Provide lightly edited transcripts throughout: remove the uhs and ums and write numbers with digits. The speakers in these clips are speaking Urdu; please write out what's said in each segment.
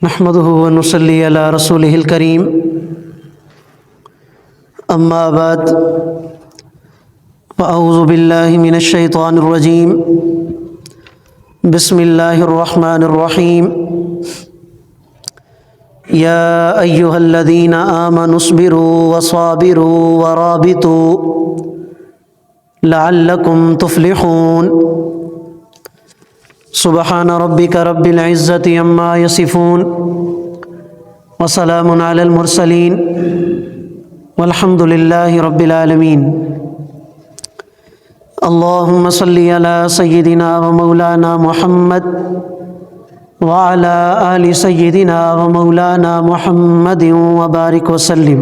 نحمده ونصلي على رسوله الكريم اما بعد فاعوذ بالله من الشيطان الرجيم بسم الله الرحمن الرحيم يا ايها الذين آمنوا اصبروا وصابروا ورابطوا لعلكم تفلحون سبحان ربك رب العزة عما يصفون وسلام على المرسلين والحمد لله رب العالمين اللهم صل على سيدنا ومولانا محمد وعلى آل سيدنا ومولانا محمد وبارك وسلم۔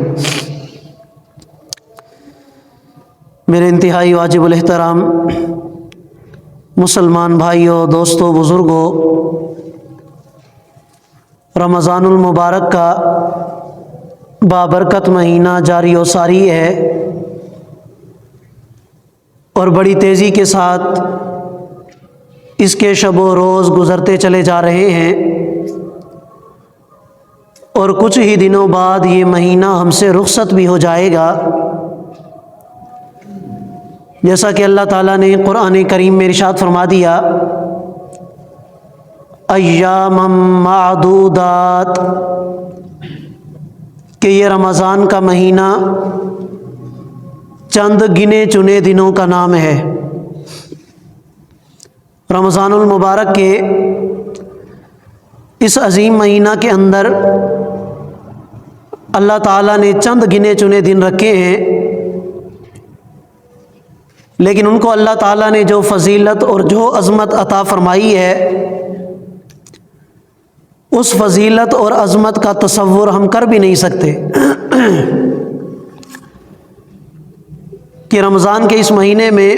میرے انتہائی واجب الاحترام مسلمان بھائیوں، دوستوں، بزرگوں، رمضان المبارک کا بابرکت مہینہ جاری و ساری ہے اور بڑی تیزی کے ساتھ اس کے شب و روز گزرتے چلے جا رہے ہیں اور کچھ ہی دنوں بعد یہ مہینہ ہم سے رخصت بھی ہو جائے گا، جیسا کہ اللہ تعالیٰ نے قرآن کریم میں ارشاد فرما دیا ایاما معدودات، کہ یہ رمضان کا مہینہ چند گنے چنے دنوں کا نام ہے۔ رمضان المبارک کے اس عظیم مہینہ کے اندر اللہ تعالیٰ نے چند گنے چنے دن رکھے ہیں، لیکن ان کو اللہ تعالیٰ نے جو فضیلت اور جو عظمت عطا فرمائی ہے، اس فضیلت اور عظمت کا تصور ہم کر بھی نہیں سکتے کہ رمضان کے اس مہینے میں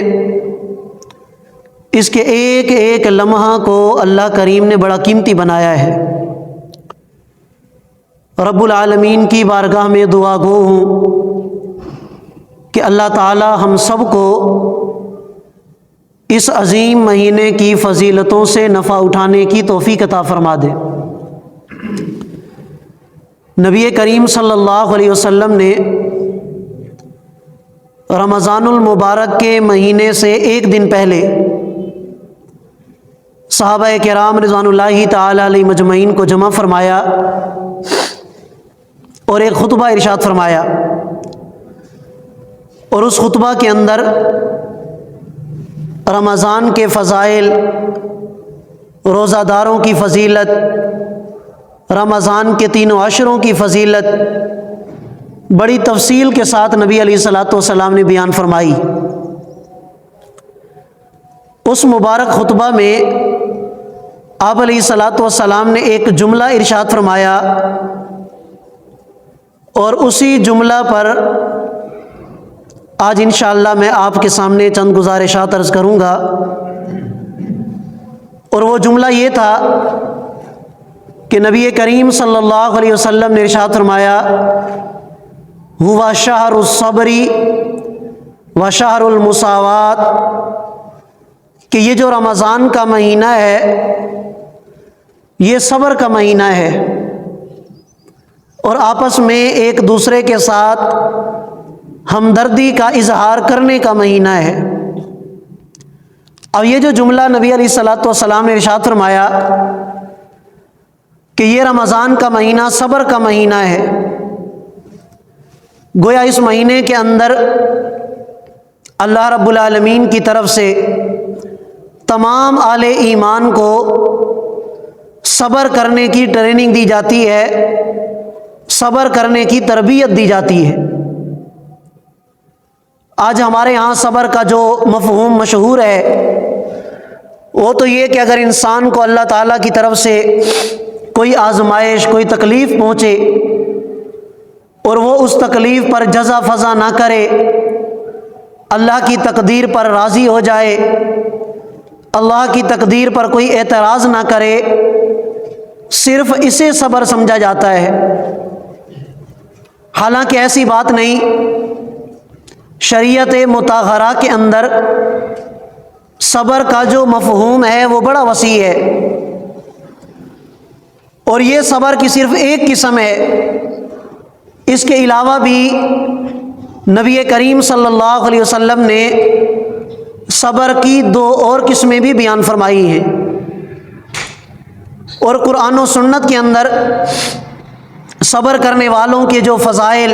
اس کے ایک ایک لمحہ کو اللہ کریم نے بڑا قیمتی بنایا ہے۔ رب العالمین کی بارگاہ میں دعا گو ہوں کہ اللہ تعالی ہم سب کو اس عظیم مہینے کی فضیلتوں سے نفع اٹھانے کی توفیق عطا فرما دے۔ نبی کریم صلی اللہ علیہ وسلم نے رمضان المبارک کے مہینے سے ایک دن پہلے صحابہ کرام رضوان اللہ تعالی علیہ مجمعین کو جمع فرمایا اور ایک خطبہ ارشاد فرمایا، اور اس خطبہ کے اندر رمضان کے فضائل، روزہ داروں کی فضیلت، رمضان کے تینوں عشروں کی فضیلت بڑی تفصیل کے ساتھ نبی علیہ الصلوۃ والسلام نے بیان فرمائی۔ اس مبارک خطبہ میں آپ علیہ الصلوۃ والسلام نے ایک جملہ ارشاد فرمایا، اور اسی جملہ پر آج انشاءاللہ میں آپ کے سامنے چند گزارشات عرض کروں گا، اور وہ جملہ یہ تھا کہ نبی کریم صلی اللہ علیہ وسلم نے ارشاد فرمایا ہوا شہر الصبر و شہر المساوات، کہ یہ جو رمضان کا مہینہ ہے یہ صبر کا مہینہ ہے اور آپس میں ایک دوسرے کے ساتھ ہمدردی کا اظہار کرنے کا مہینہ ہے۔ اب یہ جو جملہ نبی علیہ الصلوۃ والسلام نے ارشاد فرمایا کہ یہ رمضان کا مہینہ صبر کا مہینہ ہے، گویا اس مہینے کے اندر اللہ رب العالمین کی طرف سے تمام اہل ایمان کو صبر کرنے کی ٹریننگ دی جاتی ہے، صبر کرنے کی تربیت دی جاتی ہے۔ آج ہمارے ہاں صبر کا جو مفہوم مشہور ہے وہ تو یہ کہ اگر انسان کو اللہ تعالیٰ کی طرف سے کوئی آزمائش، کوئی تکلیف پہنچے اور وہ اس تکلیف پر جزا فضا نہ کرے، اللہ کی تقدیر پر راضی ہو جائے، اللہ کی تقدیر پر کوئی اعتراض نہ کرے، صرف اسے صبر سمجھا جاتا ہے۔ حالانکہ ایسی بات نہیں، شریعت مطہرہ کے اندر صبر کا جو مفہوم ہے وہ بڑا وسیع ہے، اور یہ صبر کی صرف ایک قسم ہے، اس کے علاوہ بھی نبی کریم صلی اللہ علیہ وسلم نے صبر کی 2 اور قسمیں بھی بیان فرمائی ہیں، اور قرآن و سنت کے اندر صبر کرنے والوں کے جو فضائل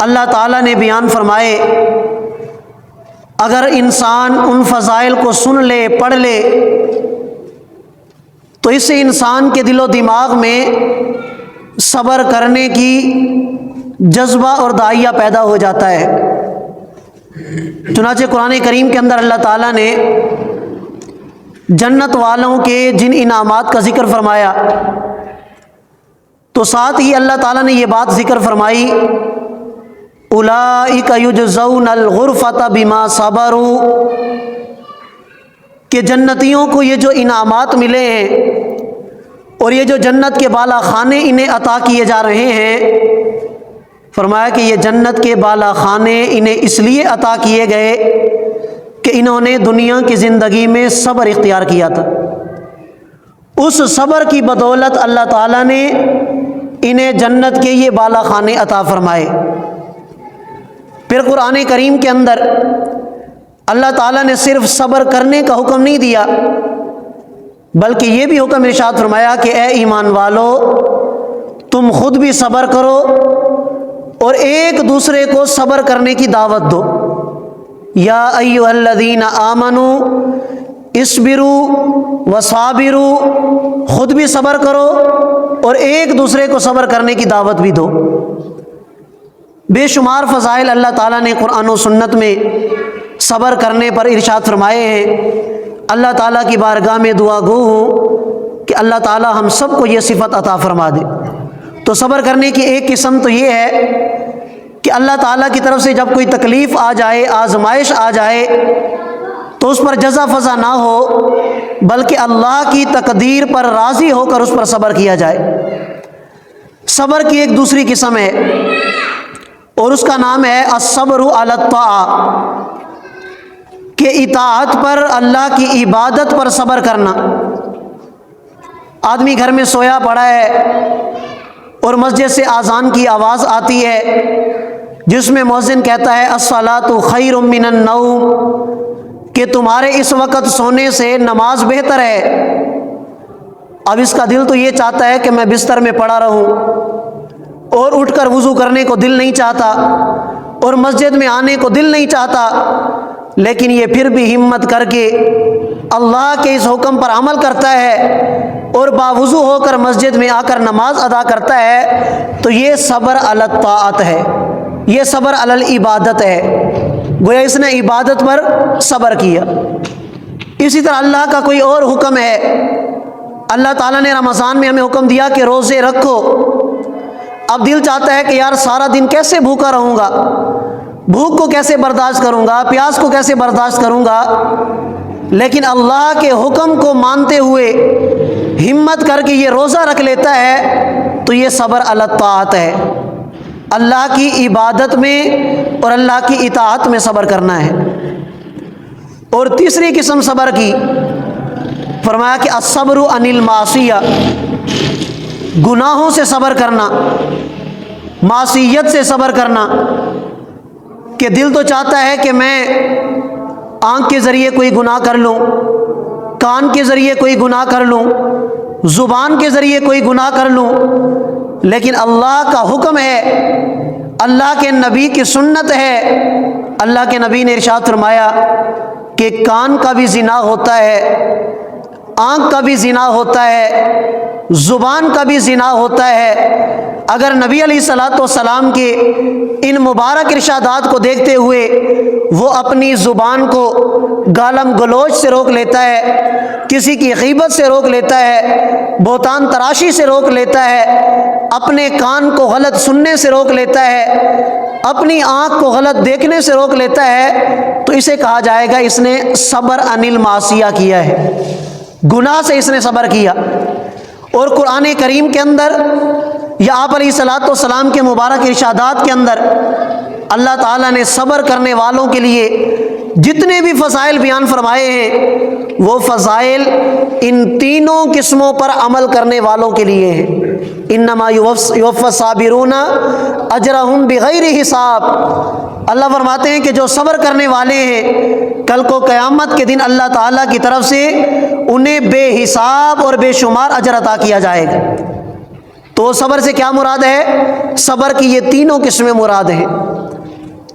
اللہ تعالیٰ نے بیان فرمائے، اگر انسان ان فضائل کو سن لے، پڑھ لے، تو اس سے انسان کے دل و دماغ میں صبر کرنے کی جذبہ اور داعیہ پیدا ہو جاتا ہے۔ چنانچہ قرآن کریم کے اندر اللہ تعالیٰ نے جنت والوں کے جن انعامات کا ذکر فرمایا، تو ساتھ ہی اللہ تعالیٰ نے یہ بات ذکر فرمائی، اولئک یجزون الغرفۃ بما صبروا، کہ جنتیوں کو یہ جو انعامات ملے ہیں اور یہ جو جنت کے بالا خانے انہیں عطا کیے جا رہے ہیں، فرمایا کہ یہ جنت کے بالا خانے انہیں اس لیے عطا کیے گئے کہ انہوں نے دنیا کی زندگی میں صبر اختیار کیا تھا۔ اس صبر کی بدولت اللہ تعالیٰ نے انہیں جنت کے یہ بالا خانے عطا فرمائے۔ پھر قرآن کریم کے اندر اللہ تعالیٰ نے صرف صبر کرنے کا حکم نہیں دیا، بلکہ یہ بھی حکم ارشاد فرمایا کہ اے ایمان والو، تم خود بھی صبر کرو اور ایک دوسرے کو صبر کرنے کی دعوت دو۔ یا ایھا الذین آمنوا اصبروا وصابروا، خود بھی صبر کرو اور ایک دوسرے کو صبر کرنے کی دعوت بھی دو۔ بے شمار فضائل اللہ تعالیٰ نے قرآن و سنت میں صبر کرنے پر ارشاد فرمائے ہیں۔ اللہ تعالیٰ کی بارگاہ میں دعا گو ہوں کہ اللہ تعالیٰ ہم سب کو یہ صفت عطا فرما دے۔ تو صبر کرنے کی ایک قسم تو یہ ہے کہ اللہ تعالیٰ کی طرف سے جب کوئی تکلیف آ جائے، آزمائش آ جائے، تو اس پر جزا فضا نہ ہو، بلکہ اللہ کی تقدیر پر راضی ہو کر اس پر صبر کیا جائے۔ صبر کی ایک دوسری قسم ہے اور اس کا نام ہے الصبر علی الطاعہ، کہ اطاعت پر، اللہ کی عبادت پر صبر کرنا۔ آدمی گھر میں سویا پڑا ہے اور مسجد سے اذان کی آواز آتی ہے جس میں مؤذن کہتا ہے الصلاۃ خیر من النوم، کہ تمہارے اس وقت سونے سے نماز بہتر ہے۔ اب اس کا دل تو یہ چاہتا ہے کہ میں بستر میں پڑا رہوں، اور اٹھ کر وضو کرنے کو دل نہیں چاہتا، اور مسجد میں آنے کو دل نہیں چاہتا، لیکن یہ پھر بھی ہمت کر کے اللہ کے اس حکم پر عمل کرتا ہے اور باوضو ہو کر مسجد میں آ کر نماز ادا کرتا ہے، تو یہ صبر علی الطاعت ہے، یہ صبر علی العبادت ہے، گویا اس نے عبادت پر صبر کیا۔ اسی طرح اللہ کا کوئی اور حکم ہے، اللہ تعالیٰ نے رمضان میں ہمیں حکم دیا کہ روزے رکھو۔ اب دل چاہتا ہے کہ یار سارا دن کیسے بھوکا رہوں گا، بھوک کو کیسے برداشت کروں گا، پیاس کو کیسے برداشت کروں گا، لیکن اللہ کے حکم کو مانتے ہوئے ہمت کر کے یہ روزہ رکھ لیتا ہے، تو یہ صبر علی الطاعت ہے، اللہ کی عبادت میں اور اللہ کی اطاعت میں صبر کرنا ہے۔ اور تیسری قسم صبر کی فرمایا کہ الصبر عن المعصیہ، گناہوں سے صبر کرنا، معصیت سے صبر کرنا، کہ دل تو چاہتا ہے کہ میں آنکھ کے ذریعے کوئی گناہ کر لوں، کان کے ذریعے کوئی گناہ کر لوں، زبان کے ذریعے کوئی گناہ کر لوں، لیکن اللہ کا حکم ہے، اللہ کے نبی کی سنت ہے، اللہ کے نبی نے ارشاد فرمایا کہ کان کا بھی زنا ہوتا ہے، آنکھ کا بھی زنا ہوتا ہے، زبان کا بھی زنا ہوتا ہے۔ اگر نبی علیہ الصلوۃ والسلام کے ان مبارک ارشادات کو دیکھتے ہوئے وہ اپنی زبان کو گالم گلوچ سے روک لیتا ہے، کسی کی غیبت سے روک لیتا ہے، بہتان تراشی سے روک لیتا ہے، اپنے کان کو غلط سننے سے روک لیتا ہے، اپنی آنکھ کو غلط دیکھنے سے روک لیتا ہے، تو اسے کہا جائے گا اس نے صبر عن المعصیہ کیا ہے، گناہ سے اس نے صبر کیا۔ اور قرآن کریم کے اندر یا آپ علیہ الصلوۃ والسلام کے مبارک ارشادات کے اندر اللہ تعالیٰ نے صبر کرنے والوں کے لیے جتنے بھی فضائل بیان فرمائے ہیں، وہ فضائل ان تینوں قسموں پر عمل کرنے والوں کے لیے ہیں۔ انما یوفی الصابرون اجرہم بغیر حساب، اللہ فرماتے ہیں کہ جو صبر کرنے والے ہیں کل کو قیامت کے دن اللہ تعالیٰ کی طرف سے انہیں بے حساب اور بے شمار اجر عطا کیا جائے گا۔ تو صبر سے کیا مراد ہے؟ صبر کی یہ تینوں قسمیں مراد ہیں۔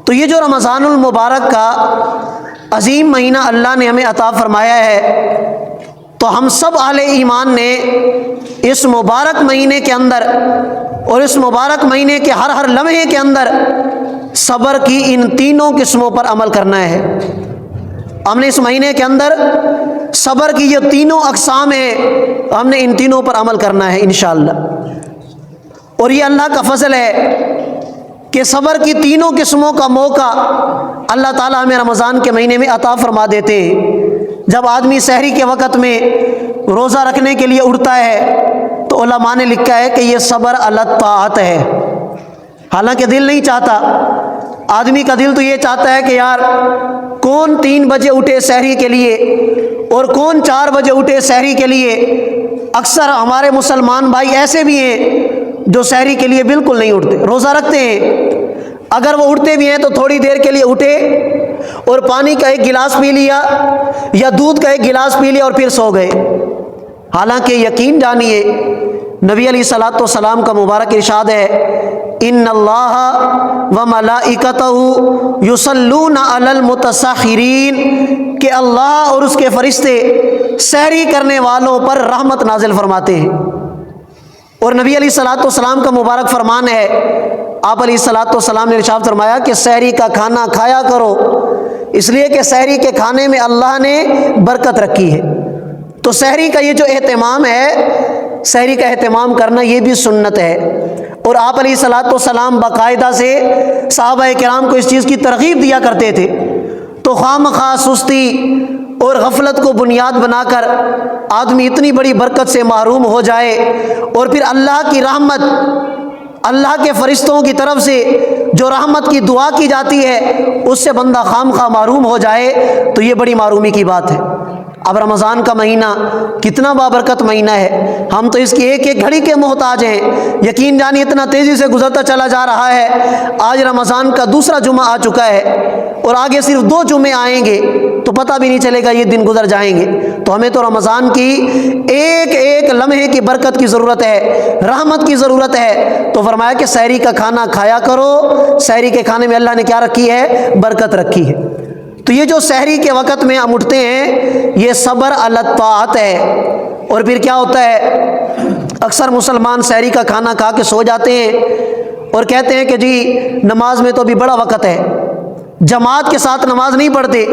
تو یہ جو رمضان المبارک کا عظیم مہینہ اللہ نے ہمیں عطا فرمایا ہے، تو ہم سب اہل ایمان نے اس مبارک مہینے کے اندر اور اس مبارک مہینے کے ہر لمحے کے اندر صبر کی ان تینوں قسموں پر عمل کرنا ہے۔ ہم نے اس مہینے کے اندر صبر کی یہ تینوں اقسام ہیں، ہم نے ان تینوں پر عمل کرنا ہے انشاءاللہ۔ اور یہ اللہ کا فضل ہے کہ صبر کی تینوں قسموں کا موقع اللہ تعالیٰ ہمیں رمضان کے مہینے میں عطا فرما دیتے ہیں۔ جب آدمی سحری کے وقت میں روزہ رکھنے کے لیے اٹھتا ہے تو علماء نے لکھا ہے کہ یہ صبر علی الطاعت ہے۔ حالانکہ دل نہیں چاہتا، آدمی کا دل تو یہ چاہتا ہے کہ یار کون 3 بجے اٹھے سحری کے لیے اور کون 4 بجے اٹھے سحری کے لیے۔ اکثر ہمارے مسلمان بھائی ایسے بھی ہیں جو سحری کے لیے بالکل نہیں اٹھتے، روزہ رکھتے ہیں، اگر وہ اٹھتے بھی ہیں تو تھوڑی دیر کے لیے اٹھے اور پانی کا ایک گلاس پی لیا یا دودھ کا ایک گلاس پی لیا اور پھر سو گئے۔ حالانکہ یقین جانیے نبی علیہ الصلوۃ والسلام کا مبارک ارشاد ہے، ان اللہ و ملائکتہ یصلون علی المتسحرین، کہ اللہ اور اس کے فرشتے سحری کرنے والوں پر رحمت نازل فرماتے ہیں۔ اور نبی علیہ الصلوۃ والسلام کا مبارک فرمان ہے، آپ علیہ الصلوۃ والسلام نے ارشاد فرمایا کہ سحری کا کھانا کھایا کرو، اس لیے کہ سحری کے کھانے میں اللہ نے برکت رکھی ہے۔ تو سحری کا یہ جو اہتمام ہے، سحری کا اہتمام کرنا یہ بھی سنت ہے۔ اور آپ علیہ الصلوۃ والسلام باقاعدہ سے صحابہ کرام کو اس چیز کی ترغیب دیا کرتے تھے۔ تو خواہ سستی اور غفلت کو بنیاد بنا کر آدمی اتنی بڑی برکت سے محروم ہو جائے اور پھر اللہ کی رحمت، اللہ کے فرشتوں کی طرف سے جو رحمت کی دعا کی جاتی ہے اس سے بندہ خواہ محروم ہو جائے تو یہ بڑی معرومی کی بات ہے۔ اب رمضان کا مہینہ کتنا بابرکت مہینہ ہے، ہم تو اس کی ایک ایک گھڑی کے محتاج ہیں۔ یقین جانیے اتنا تیزی سے گزرتا چلا جا رہا ہے، آج رمضان کا دوسرا جمعہ آ چکا ہے اور آگے صرف 2 جمعے آئیں گے تو پتہ بھی نہیں چلے گا یہ دن گزر جائیں گے۔ تو ہمیں تو رمضان کی ایک ایک لمحے کی برکت کی ضرورت ہے، رحمت کی ضرورت ہے۔ تو فرمایا کہ سحری کا کھانا کھایا کرو، سحری کے کھانے میں اللہ نے کیا رکھی ہے؟ برکت رکھی ہے۔ تو یہ جو سحری کے وقت میں ہم اٹھتے ہیں یہ صبر علی الطاعت ہے۔ اور پھر کیا ہوتا ہے، اکثر مسلمان سحری کا کھانا کھا کے سو جاتے ہیں اور کہتے ہیں کہ جی نماز میں تو ابھی بڑا وقت ہے، جماعت کے ساتھ نماز نہیں پڑھتے،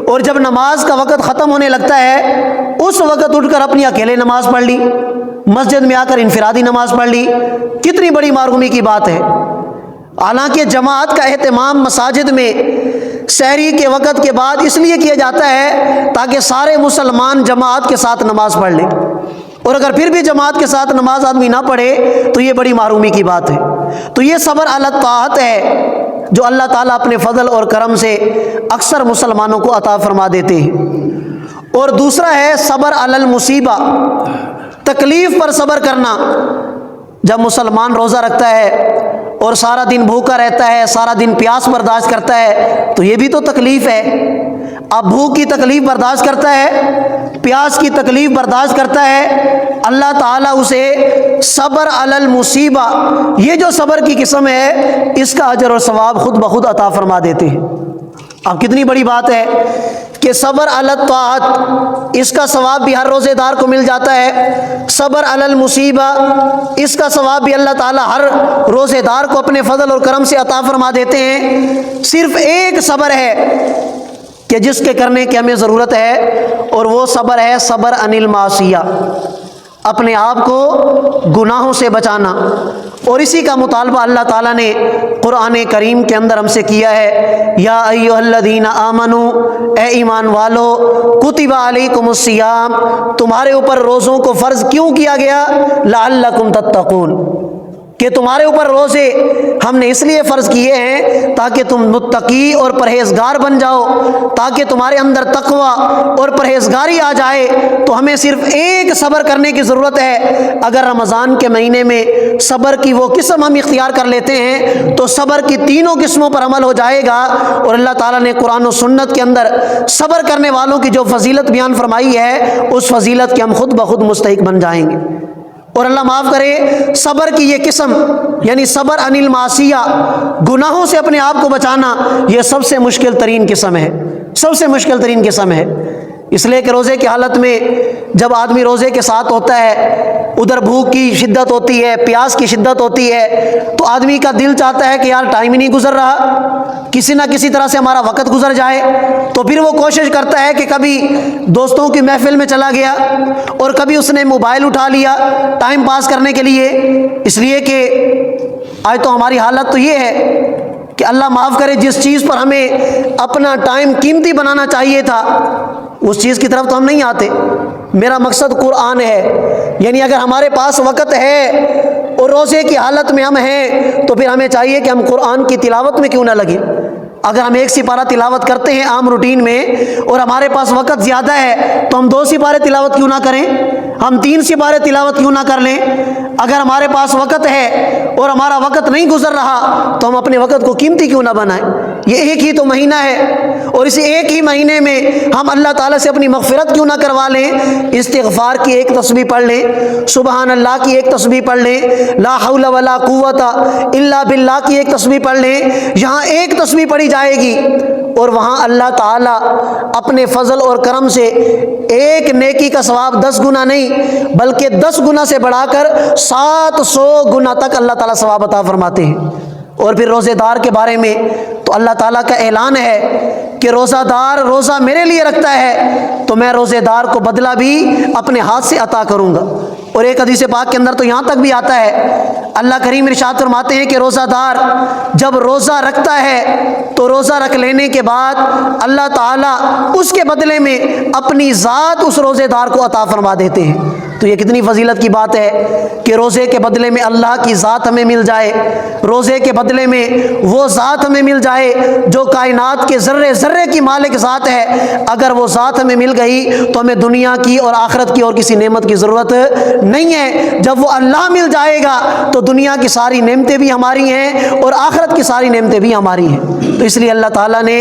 اور جب نماز کا وقت ختم ہونے لگتا ہے اس وقت اٹھ کر اپنی اکیلے نماز پڑھ لی، مسجد میں آ کر انفرادی نماز پڑھ لی۔ کتنی بڑی معرومی کی بات ہے۔ حالانکہ جماعت کا اہتمام مساجد میں سحری کے وقت کے بعد اس لیے کیا جاتا ہے تاکہ سارے مسلمان جماعت کے ساتھ نماز پڑھ لیں، اور اگر پھر بھی جماعت کے ساتھ نماز آدمی نہ پڑھے تو یہ بڑی معرومی کی بات ہے۔ تو یہ صبر علی الطاعت ہے جو اللہ تعالیٰ اپنے فضل اور کرم سے اکثر مسلمانوں کو عطا فرما دیتے ہیں۔ اور دوسرا ہے صبر علی المصیبہ، تکلیف پر صبر کرنا۔ جب مسلمان روزہ رکھتا ہے اور سارا دن بھوکا رہتا ہے، سارا دن پیاس برداشت کرتا ہے تو یہ بھی تو تکلیف ہے۔ اب بھوک کی تکلیف برداشت کرتا ہے، پیاس کی تکلیف برداشت کرتا ہے، اللہ تعالیٰ اسے صبر علی المصیبہ، یہ جو صبر کی قسم ہے اس کا اجر اور ثواب خود بخود عطا فرما دیتے ہیں۔ اب کتنی بڑی بات ہے کہ صبر علی الطاعت، اس کا ثواب بھی ہر روزے دار کو مل جاتا ہے۔ صبر علی المصیبہ، اس کا ثواب بھی اللہ تعالیٰ ہر روزے دار کو اپنے فضل اور کرم سے عطا فرما دیتے ہیں۔ صرف ایک صبر ہے کہ جس کے کرنے کی ہمیں ضرورت ہے، اور وہ صبر ہے صبر عن المعصیہ، اپنے آپ کو گناہوں سے بچانا۔ اور اسی کا مطالبہ اللہ تعالیٰ نے قرآن کریم کے اندر ہم سے کیا ہے، یا ایھا الذین آمنوا، اے ایمان والو، کتب علیکم الصیام، تمہارے اوپر روزوں کو فرض کیوں کیا گیا؟ لعلکم تتقون، کہ تمہارے اوپر روزے ہم نے اس لیے فرض کیے ہیں تاکہ تم متقی اور پرہیزگار بن جاؤ، تاکہ تمہارے اندر تقوی اور پرہیزگاری آ جائے۔ تو ہمیں صرف ایک صبر کرنے کی ضرورت ہے۔ اگر رمضان کے مہینے میں صبر کی وہ قسم ہم اختیار کر لیتے ہیں تو صبر کی تینوں قسموں پر عمل ہو جائے گا، اور اللہ تعالیٰ نے قرآن و سنت کے اندر صبر کرنے والوں کی جو فضیلت بیان فرمائی ہے اس فضیلت کے ہم خود بخود مستحق بن جائیں گے۔ اور اللہ معاف کرے، صبر کی یہ قسم یعنی صبر عن المعصیہ، گناہوں سے اپنے آپ کو بچانا، یہ سب سے مشکل ترین قسم ہے، سب سے مشکل ترین قسم ہے۔ اس لیے کہ روزے کی حالت میں جب آدمی روزے کے ساتھ ہوتا ہے، ادھر بھوک کی شدت ہوتی ہے، پیاس کی شدت ہوتی ہے، تو آدمی کا دل چاہتا ہے کہ یار ٹائم ہی نہیں گزر رہا، کسی نہ کسی طرح سے ہمارا وقت گزر جائے، تو پھر وہ کوشش کرتا ہے کہ کبھی دوستوں کی محفل میں چلا گیا اور کبھی اس نے موبائل اٹھا لیا ٹائم پاس کرنے کے لیے۔ اس لیے کہ آج تو ہماری حالت تو یہ ہے کہ اللہ معاف کرے، جس چیز پر ہمیں اپنا ٹائم قیمتی بنانا چاہیے تھا اس چیز کی طرف تو ہم نہیں آتے۔ میرا مقصد قرآن ہے، یعنی اگر ہمارے پاس وقت ہے اور روزے کی حالت میں ہم ہیں تو پھر ہمیں چاہیے کہ ہم قرآن کی تلاوت میں کیوں نہ لگیں۔ اگر ہم ایک سپارہ تلاوت کرتے ہیں عام روٹین میں اور ہمارے پاس وقت زیادہ ہے تو ہم 2 سپارے تلاوت کیوں نہ کریں، ہم 3 سپارے تلاوت کیوں نہ کر لیں۔ اگر ہمارے پاس وقت ہے اور ہمارا وقت نہیں گزر رہا تو ہم اپنے وقت کو قیمتی کیوں نہ بنائیں۔ یہ ایک ہی تو مہینہ ہے اور اس ایک ہی مہینے میں ہم اللہ تعالیٰ سے اپنی مغفرت کیوں نہ کروا لیں۔ استغفار کی ایک تسبیح پڑھ لیں، سبحان اللہ کی ایک تسبیح پڑھ لیں، لا حول ولا قوت الا باللہ کی ایک تسبیح پڑھ لیں۔ یہاں ایک تسبیح پڑھی جائے گی اور وہاں اللہ تعالیٰ اپنے فضل اور کرم سے ایک نیکی کا ثواب 10 گنا نہیں بلکہ 10 گنا سے بڑھا کر 700 گنا تک اللہ تعالیٰ ثواب عطا فرماتے ہیں۔ اور پھر روزے دار کے بارے میں تو اللہ تعالیٰ کا اعلان ہے کہ روزہ دار روزہ میرے لیے رکھتا ہے تو میں روزے دار کو بدلہ بھی اپنے ہاتھ سے عطا کروں گا۔ اور ایک حدیث پاک کے اندر تو یہاں تک بھی آتا ہے، اللہ کریم ارشاد فرماتے ہیں کہ روزہ دار جب روزہ رکھتا ہے تو روزہ رکھ لینے کے بعد اللہ تعالیٰ اس کے بدلے میں اپنی ذات اس روزے دار کو عطا فرما دیتے ہیں۔ تو یہ کتنی فضیلت کی بات ہے کہ روزے کے بدلے میں اللہ کی ذات ہمیں مل جائے، روزے کے بدلے میں وہ ذات ہمیں مل جائے جو کائنات کے ذرے ذرے کی مالک ذات ہے۔ اگر وہ ذات ہمیں مل گئی تو ہمیں دنیا کی اور آخرت کی اور کسی نعمت کی ضرورت نہیں ہے۔ جب وہ اللہ مل جائے گا تو دنیا کی ساری نعمتیں بھی ہماری ہیں اور آخرت کی ساری نعمتیں بھی ہماری ہیں۔ تو اس لیے اللہ تعالیٰ نے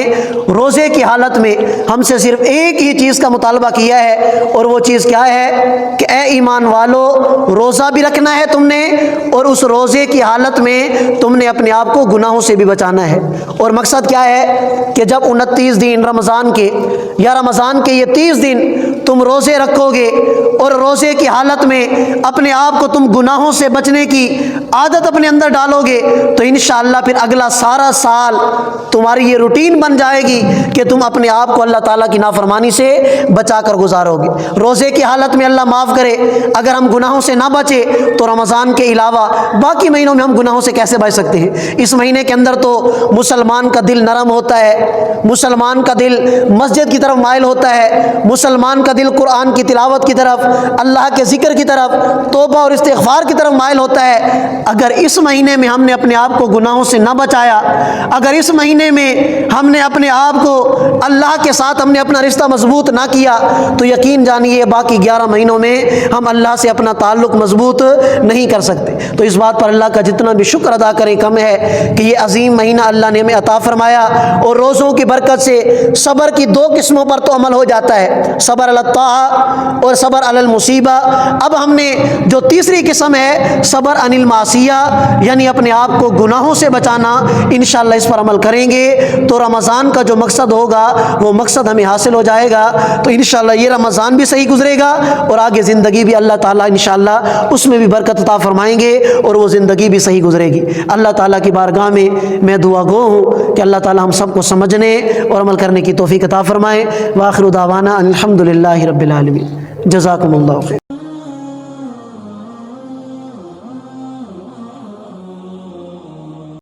روزے کی حالت میں ہم سے صرف ایک ہی چیز کا مطالبہ کیا ہے، اور وہ چیز کیا ہے کہ اے ایمان والو، روزہ بھی رکھنا ہے تم نے، اور اس روزے کی حالت میں تم نے اپنے آپ کو گناہوں سے بھی بچانا ہے۔ اور مقصد کیا ہے کہ جب 29 دن رمضان کے یا رمضان کے یہ 30 دن تم روزے رکھو گے اور روزے کی حالت میں اپنے آپ کو تم گناہوں سے بچنے کی عادت اپنے اندر ڈالو گے تو انشاءاللہ پھر اگلا سارا سال تمہاری یہ روٹین بن جائے گی کہ تم اپنے آپ کو اللہ تعالیٰ کی نافرمانی سے بچا کر گزارو گے۔ روزے کی حالت میں اللہ معاف کرے اگر ہم گناہوں سے نہ بچے تو رمضان کے علاوہ باقی مہینوں میں ہم گناہوں سے کیسے بچ سکتے ہیں؟ اس مہینے کے اندر تو مسلمان کا دل نرم ہوتا ہے، مسلمان کا دل مسجد کی طرف مائل ہوتا ہے، مسلمان کا دل قرآن کی تلاوت کی طرف، اللہ کے ذکر کی طرف، توبہ اور استغفار کی طرف مائل ہوتا ہے۔ اگر اس مہینے میں ہم نے اپنے آپ کو گناہوں سے نہ بچایا، اگر اس مہینے میں ہم نے اپنے آپ کو اللہ کے ساتھ ہم نے اپنا رشتہ مضبوط نہ کیا تو یقین جانیے باقی 11 مہینوں میں ہم اللہ سے اپنا تعلق مضبوط نہیں کر سکتے۔ تو اس بات پر اللہ کا جتنا بھی شکر ادا کریں کم ہے کہ یہ عظیم مہینہ اللہ نے ہمیں عطا فرمایا، اور روزوں کی برکت سے صبر کی 2 قسموں پر تو عمل ہو جاتا ہے، صبر علی الطاعہ اور صبر علی المصیبہ۔ اب ہم نے جو تیسری قسم ہے صبر عن المعصیہ، یعنی اپنے آپ کو گناہوں سے بچانا، انشاءاللہ اس پر عمل کریں گے تو رمضان کا جو مقصد ہوگا وہ مقصد ہمیں حاصل ہو جائے گا۔ تو انشاءاللہ یہ رمضان بھی صحیح گزرے گا اور آگے زندگی بھی اللہ تعالیٰ انشاءاللہ اس میں بھی برکت عطا فرمائیں گے اور وہ زندگی بھی صحیح گزرے گی۔ اللہ تعالیٰ کی بارگاہ میں دعا گو ہوں کہ اللہ تعالیٰ ہم سب کو سمجھنے اور عمل کرنے کی توفیق عطا فرمائے۔ وآخر دعوانا الحمدللہ رب العالمین۔ جزاکم اللہ خیر۔